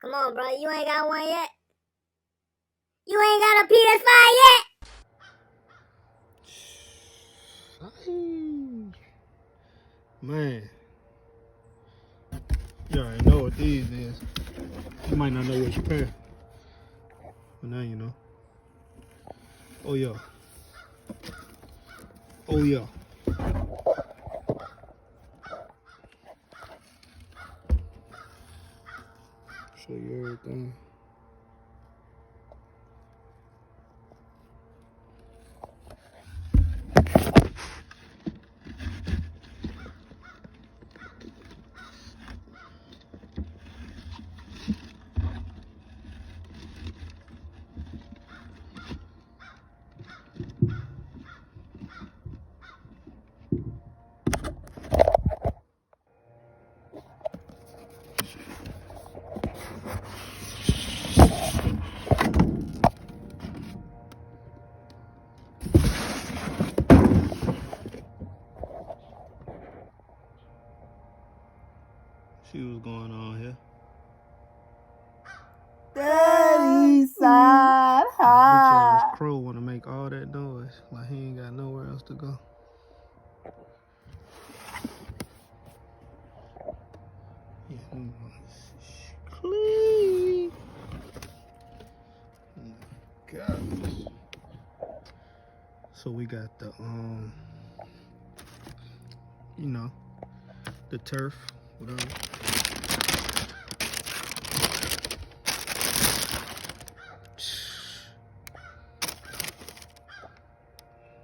Come on, bro. You ain't got one yet? You ain't got a PS5 yet? Man. You already know what these is. You might not know which pair. But now you know. Oh yeah. Oh yeah. Show you everything. See what's going on here. Eastside high. Bitch ass crow wanna make all that noise like he ain't got nowhere else to go. Yeah, clean. Oh my gosh. So we got the you know, the turf, whatever.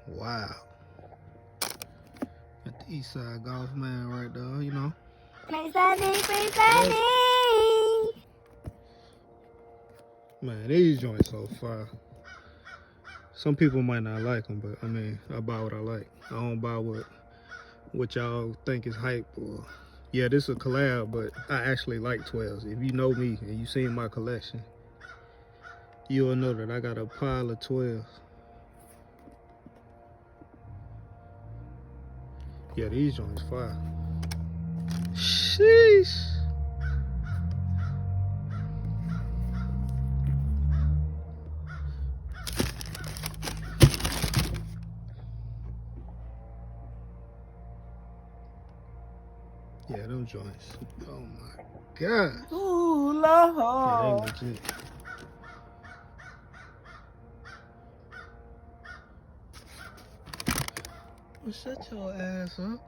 Wow. Got the Eastside golf man right there, you know. Praise that name. Man, these joints so fire. Some people might not like them, but I mean, I buy what I like. I don't buy what y'all think is hype or... Yeah, this is a collab, but I actually like 12's. If you know me and you seen my collection, you'll know that I got a pile of 12's. Yeah, these joints fire. Sheesh. Yeah, them joints. Oh my God. Ooh, Lord. Yeah, they legit. Well, shut your ass up.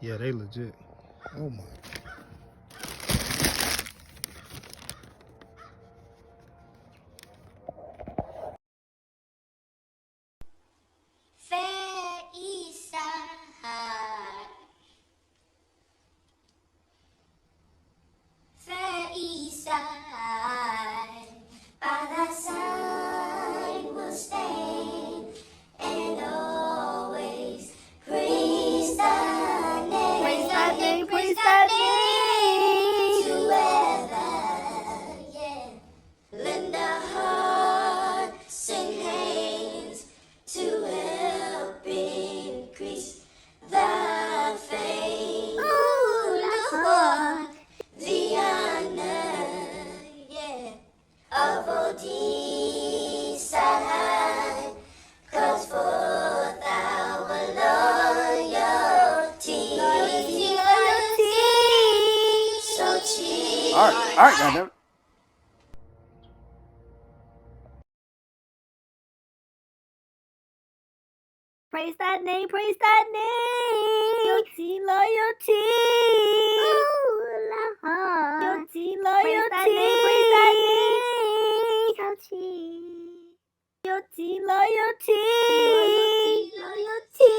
Yeah, they legit. Oh my. Fair Eastside. Fair Eastside. By thy side will stand and always praise thy name. Praise thy name, praise thy name. To ever, yeah, lend a hearts and hands to help increase thy fame. Ooh, Lord, the honor, yeah, of Eastside calls forth our loyalty. So cheer. All right, goddamn it. Praise that name, praise that name. Loyalty, loyalty. Ooh, Lord. Loyalty, loyalty. Praise that name, praise that name. Loyalty, loyalty. Loyalty, loyalty.